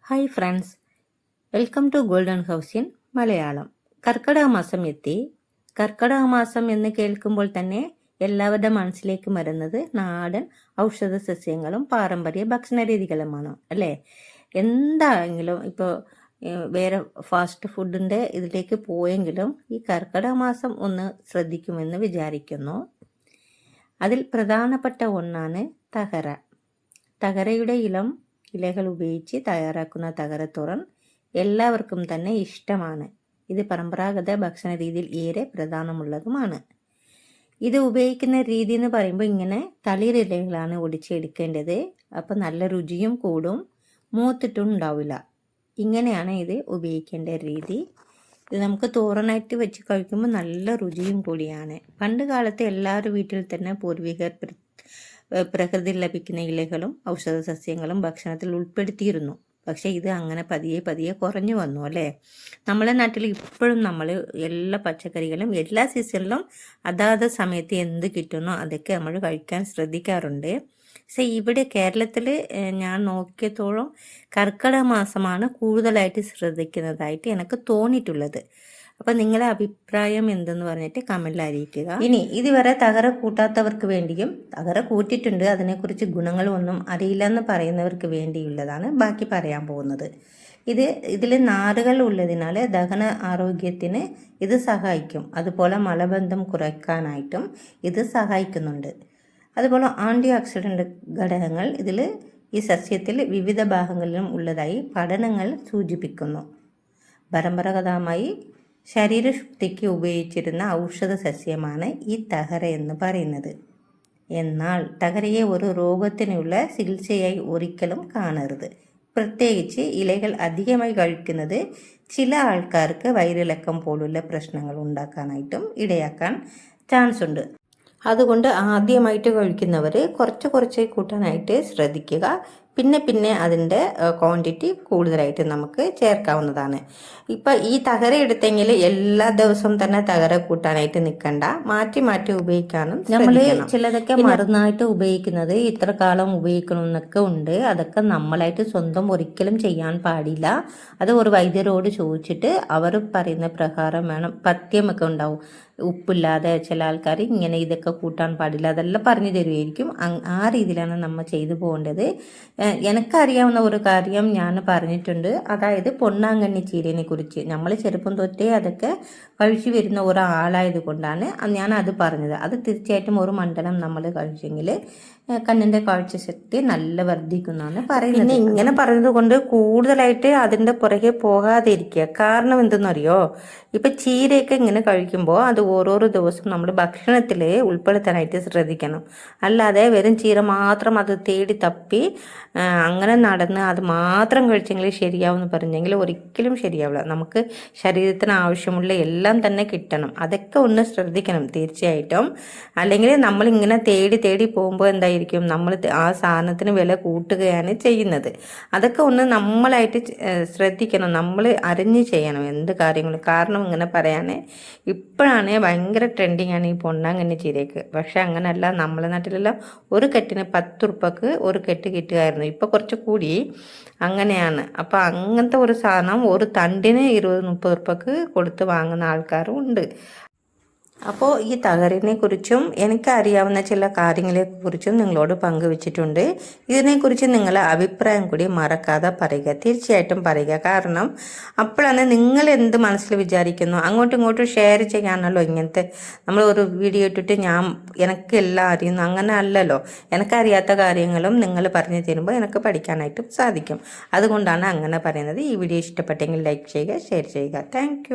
Hi friends, welcome to golden house in Malayalam. കർക്കിടക മാസം എത്തി. കർക്കിടക മാസം എന്ന് കേൾക്കുമ്പോൾ തന്നെ എല്ലാവരുടെ മനസ്സിലേക്ക് വരുന്നത് നാടൻ ഔഷധ സസ്യങ്ങളും പാരമ്പര്യ ഭക്ഷണ രീതികളുമാണ് അല്ലേ? എന്താണെങ്കിലും ഇപ്പോൾ വേറെ ഫാസ്റ്റ് ഫുഡിൻ്റെ ഇതിലേക്ക് പോയെങ്കിലും ഈ കർക്കിടക മാസം ഒന്ന് ശ്രദ്ധിക്കുമെന്ന് വിചാരിക്കുന്നു. അതിൽ പ്രധാനപ്പെട്ട ഒന്നാണ് തകര. തകരയുടെ ഇലകൾ ഉപയോഗിച്ച് തയ്യാറാക്കുന്ന തകരത്തോരൻ എല്ലാവർക്കും തന്നെ ഇഷ്ടമാണ്. ഇത് പരമ്പരാഗത ഭക്ഷണ രീതിയിൽ ഏറെ പ്രധാനമുള്ളതുമാണ്. ഇത് ഉപയോഗിക്കുന്ന രീതി എന്ന് പറയുമ്പോൾ ഇങ്ങനെ തളിരിലകളാണ് ഒടിച്ചെടുക്കേണ്ടത്. അപ്പം നല്ല രുചിയും കൂടും, മൂത്തിട്ടും ഉണ്ടാവില്ല. ഇങ്ങനെയാണ് ഇത് ഉപയോഗിക്കേണ്ട രീതി. ഇത് നമുക്ക് തോരനായിട്ട് വെച്ച് കഴിക്കുമ്പോൾ നല്ല രുചിയും കൂടിയാണ്. പണ്ട് കാലത്ത് എല്ലാവരുടെ വീട്ടിൽ തന്നെ പൂർവികർ പ്രകൃതിയിൽ ലഭിക്കുന്ന ഇലകളും ഔഷധ സസ്യങ്ങളും ഭക്ഷണത്തിൽ ഉൾപ്പെടുത്തിയിരുന്നു. പക്ഷെ ഇത് അങ്ങനെ പതിയെ പതിയെ കുറഞ്ഞു വന്നു അല്ലേ? നമ്മളെ നാട്ടിൽ ഇപ്പോഴും നമ്മൾ എല്ലാ പച്ചക്കറികളും എല്ലാ സീസണിലും അതാത് സമയത്ത് എന്ത് കിട്ടുന്നോ അതൊക്കെ നമ്മൾ കഴിക്കാൻ ശ്രദ്ധിക്കാറുണ്ട്. പക്ഷെ ഇവിടെ കേരളത്തിൽ ഞാൻ നോക്കിയത്തോളം കർക്കിടക മാസമാണ് കൂടുതലായിട്ട് ശ്രദ്ധിക്കുന്നതായിട്ട് എനിക്ക് തോന്നിയിട്ടുള്ളത്. അപ്പൊ നിങ്ങളുടെ അഭിപ്രായം എന്തെന്ന് പറഞ്ഞിട്ട് കമന്റിൽ അറിയിക്കുക. ഇനി ഇതുവരെ തകര കൂട്ടാത്തവർക്ക് വേണ്ടിയും തകര കൂട്ടിയിട്ടുണ്ട്, അതിനെക്കുറിച്ച് ഗുണങ്ങളൊന്നും അറിയില്ല എന്ന് പറയുന്നവർക്ക് വേണ്ടിയുള്ളതാണ് ബാക്കി പറയാൻ പോകുന്നത്. ഇതിൽ നാരുകൾ ഉള്ളതിനാൽ ദഹന ആരോഗ്യത്തിന് ഇത് സഹായിക്കും. അതുപോലെ മലബന്ധം കുറയ്ക്കാനായിട്ടും ഇത് സഹായിക്കുന്നുണ്ട്. അതുപോലെ ആൻറ്റി ഓക്സിഡന്റ് ഘടകങ്ങൾ ഈ സസ്യത്തിൽ വിവിധ ഭാഗങ്ങളിലും ഉള്ളതായി പഠനങ്ങൾ സൂചിപ്പിക്കുന്നു. പരമ്പരാഗതമായി ശരീരശുദ്ധിക്ക് ഉപയോഗിച്ചിരുന്ന ഔഷധ സസ്യമാണ് ഈ തകര എന്ന് പറയുന്നത്. എന്നാൽ തകരയെ ഒരു രോഗത്തിനുള്ള ചികിത്സയായി ഒരിക്കലും കാണരുത്. പ്രത്യേകിച്ച് ഇലകൾ അധികമായി കഴിക്കുന്നത് ചില ആൾക്കാർക്ക് വയറിളക്കം പോലുള്ള പ്രശ്നങ്ങൾ ഉണ്ടാക്കാനായിട്ടും ഇടയാക്കാൻ ചാൻസ് ഉണ്ട്. അതുകൊണ്ട് ആദ്യമായിട്ട് കഴിക്കുന്നവർ കുറച്ച് കൂട്ടാനായിട്ട് ശ്രദ്ധിക്കുക. പിന്നെ അതിൻ്റെ ക്വാണ്ടിറ്റി കൂടുതലായിട്ട് നമുക്ക് ചേർക്കാവുന്നതാണ്. ഇപ്പം ഈ തകര എടുത്തെങ്കിൽ എല്ലാ ദിവസവും തന്നെ തകര കൂട്ടാനായിട്ട് നിൽക്കണ്ട, മാറ്റി ഉപയോഗിക്കാനും നമ്മൾ ചിലതൊക്കെ മരുന്നായിട്ട് ഉപയോഗിക്കുന്നത് ഇത്ര കാലം ഉപയോഗിക്കണമെന്നൊക്കെ ഉണ്ട്. അതൊക്കെ നമ്മളായിട്ട് സ്വന്തം ഒരിക്കലും ചെയ്യാൻ പാടില്ല. അത് ഒരു വൈദ്യരോട് ചോദിച്ചിട്ട് അവർ പറയുന്ന പ്രകാരം വേണം. പഥ്യമൊക്കെ ഉണ്ടാവും, ഉപ്പില്ലാതെ ചില ആൾക്കാർ ഇങ്ങനെ ഇതൊക്കെ കൂട്ടാൻ പാടില്ല, അതെല്ലാം പറഞ്ഞു തരുമായിരിക്കും. ആ രീതിയിലാണ് നമ്മൾ ചെയ്തു പോകേണ്ടത്. എനിക്കറിയാവുന്ന ഒരു കാര്യം ഞാൻ പറഞ്ഞിട്ടുണ്ട്. അതായത് പൊന്നാങ്കണ്ണി ചീരനെ കുറിച്ച് നമ്മൾ ചെറുപ്പം തൊട്ടേ അതൊക്കെ കഴിച്ചു വരുന്ന ഒരാളായത് കൊണ്ടാണ് ഞാൻ അത് പറഞ്ഞത്. അത് തീർച്ചയായിട്ടും ഒരു മണ്ഡലം നമ്മൾ കഴിച്ചെങ്കിൽ കണ്ണിൻ്റെ കാഴ്ചശക്തി നല്ല വർദ്ധിക്കുന്നതാണ് പറയുന്നത്. പിന്നെ ഇങ്ങനെ പറയുന്നത് കൊണ്ട് കൂടുതലായിട്ട് അതിൻ്റെ പുറകെ പോകാതിരിക്കുക. കാരണം എന്തെന്നറിയോ, ഇപ്പം ചീരയൊക്കെ ഇങ്ങനെ കഴിക്കുമ്പോൾ അത് ഓരോരോ ദിവസം നമ്മൾ ഭക്ഷണത്തിൽ ഉൾപ്പെടുത്താനായിട്ട് ശ്രദ്ധിക്കണം. അല്ലാതെ വെറും ചീര മാത്രം അത് തേടി തപ്പി അങ്ങനെ നടന്ന് അത് മാത്രം കഴിച്ചെങ്കിൽ ശരിയാവുമെന്ന് പറഞ്ഞെങ്കിൽ ഒരിക്കലും ശരിയാവില്ല. നമുക്ക് ശരീരത്തിന് ആവശ്യമുള്ള എല്ലാം തന്നെ കിട്ടണം. അതൊക്കെ ഒന്ന് ശ്രദ്ധിക്കണം തീർച്ചയായിട്ടും. അല്ലെങ്കിൽ നമ്മളിങ്ങനെ തേടി പോകുമ്പോൾ എന്തായിരിക്കും, നമ്മൾ ആ സാധനത്തിന് വില കൂട്ടുകയാണ് ചെയ്യുന്നത്. അതൊക്കെ ഒന്ന് നമ്മളായിട്ട് ശ്രദ്ധിക്കണം, നമ്മൾ അറിഞ്ഞ് ചെയ്യണം എന്ത് കാര്യങ്ങളും. കാരണം ഇങ്ങനെ പറയാൻ ഇപ്പോഴാണ് ഭയങ്കര ട്രെൻഡിങ് ആണ് ഈ പൊന്നാങ്കണ്ണി ചീരയ്ക്ക്. പക്ഷെ അങ്ങനെയല്ല, നമ്മളെ നാട്ടിലെല്ലാം ഒരു കെട്ടിന് 10 ഉറുപ്പക്ക് ഒരു കെട്ട് കിട്ടുമായിരുന്നു. ഇപ്പൊ കുറച്ച് കൂടി അങ്ങനെയാണ്. അപ്പൊ അങ്ങനത്തെ ഒരു സാധനം ഒരു തണ്ടിന് 20-30 ഉറുപ്പക്ക് കൊടുത്ത് വാങ്ങുന്ന ആൾക്കാരും ഉണ്ട്. അപ്പോൾ ഈ തകരനെ കുറിച്ചും എനിക്കറിയാവുന്ന ചില കാര്യങ്ങളെ കുറിച്ചും നിങ്ങളോട് പങ്കുവച്ചിട്ടുണ്ട്. ഇതിനെക്കുറിച്ച് നിങ്ങളെ അഭിപ്രായം കൂടി മറക്കാതെ പറയുക, തീർച്ചയായിട്ടും പറയുക. കാരണം അപ്പോഴാണ് നിങ്ങൾ എന്ത് മനസ്സിൽ വിചാരിക്കുന്നു അങ്ങോട്ടും ഇങ്ങോട്ടും ഷെയർ ചെയ്യാനല്ലോ ഇങ്ങനത്തെ നമ്മൾ ഒരു വീഡിയോ ഇട്ടിട്ട് എനിക്ക് എല്ലാം അറിയുന്നു അങ്ങനെ അല്ലല്ലോ. എനിക്കറിയാത്ത കാര്യങ്ങളും നിങ്ങൾ പറഞ്ഞു തരുമ്പോൾ എനിക്ക് പഠിക്കാനായിട്ടും സാധിക്കും. അതുകൊണ്ടാണ് അങ്ങനെ പറയുന്നത്. ഈ വീഡിയോ ഇഷ്ടപ്പെട്ടെങ്കിൽ ലൈക്ക് ചെയ്യുക, ഷെയർ ചെയ്യുക. താങ്ക്